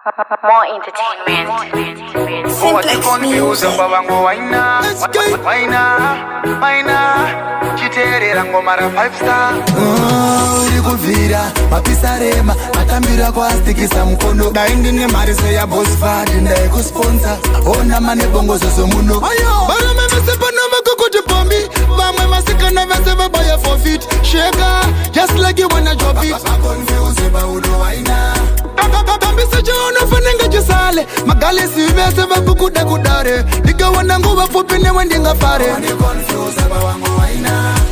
More entertainment. Simplex Music. Urikuvira mapisarema matambira kwastikisa mukono daindine mari seya boss fad ndaikusponsor ona mane bongozo zomuno barome vese panova kukuti bombi vamwe masikana vese vabaya forfeit sheka just like you wanna drop it confuse baudo waina bambisa chona fanenga chisale magalisi vese vakukuda kudare ndikawana nguva fupi newe ndingafare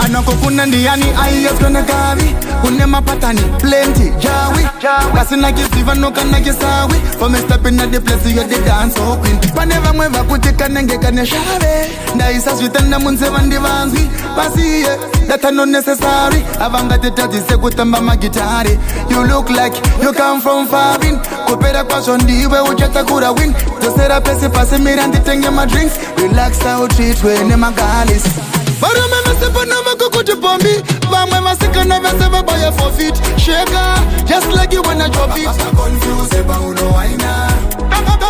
anako kuna ndiani aiyeskone gavi kune mapatani plenty jawi kasina kisiva nokana kisawi for me stepping at the place you the dance so queen pane vamwe vakuti kanenge kane shave ndaisa svitanda munze vandivanzwi pasiye that no necessary avangati tatise kutamba magitari you look like you come from farin kupera kwazvo ndiwe uchatakura win tosera pese pasi mira nditenge madrinks relax out treatwe nemagalis barome vese panova kukuti bombi vamwe masikana vese vabaya forfeit sheka just like you wanna drop it confuse baudo waina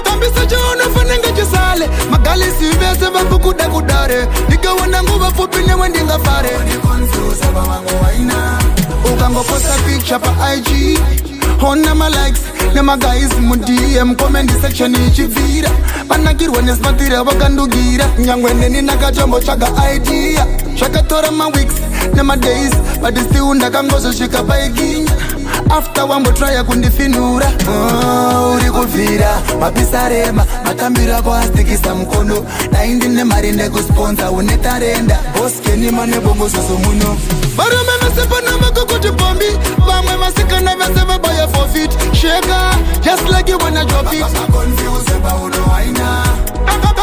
bambisa chona fanenga chisale magalisi vese vakukuda kudare ndikawana nguva fupi newe ndingafare confuse baudo waina ukangoposta picture pa IG ona ma likes nema guys mu DM comment section ichivira panakirwa nesmatira vakandugira nyangwe neni nakachombo chaga idea zvakatora ma weeks nema days but still ndakangozosvika paiginya after wambotraya kundifinura uri kuvhira mapisarema matambira kwastikisa mukono naindine mari ndekusponsor une tarenda boskenima nebongozozo muno varume vese panova kukuti bombi vamwe masikana vese vabaya forfeit sheka just like you wanna drop it confuse baudo waina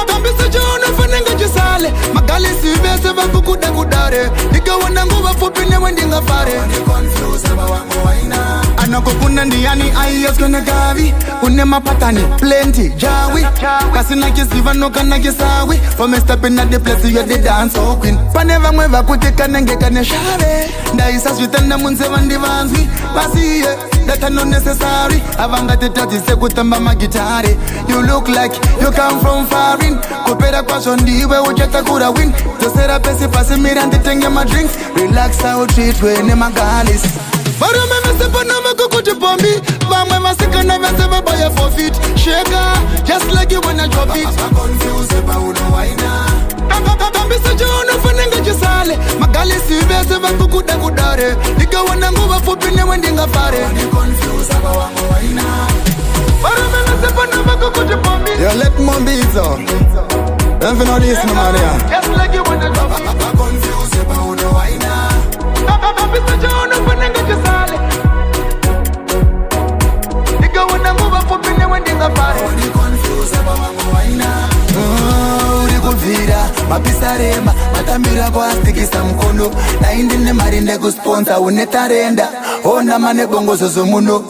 bambisa chona fanenga chisale magalisi vese vakukuda kudare ndikawana nguva fupi newe ndingafare confuse baudo waina anako kuna ndiani aiyeskone gavi kune mapatani plenty jawi kasina kisiva nokana kisawi for me stepping at the place you the dance so queen pane vamwe vakuti kanenge kane shave ndaisa svitanda munze vandivanzwi pasiye that no necessary avangati tatise kutamba magitari you look like you come from farin kupera kwazvo ndiwe uchatakura win tosera pesi pasi mira nditenge madrinks relax out treatwe nemagalis varume vese panova kukuti bombi vamwe masikana vese vabaya forfeit sheka just like you wanna drop it confuse baudo waina bambisa chona fanenga chisale magalisi vese vakukuda kudare ndikawana nguva fupi newe ndingafare confuse baudo waina varume vese panova kukuti bombi yo let mombizo don't you know this no man just like you wanna drop it confuse baudo waina bambisa chona fanenga chisale ndikawana nguva fupi newe ndingafare confuse baudo waina urikuvhira mapisarema matambira kwastikisa mukono naindine mari ndekusponsor une tarenda ona mane bongozozo muno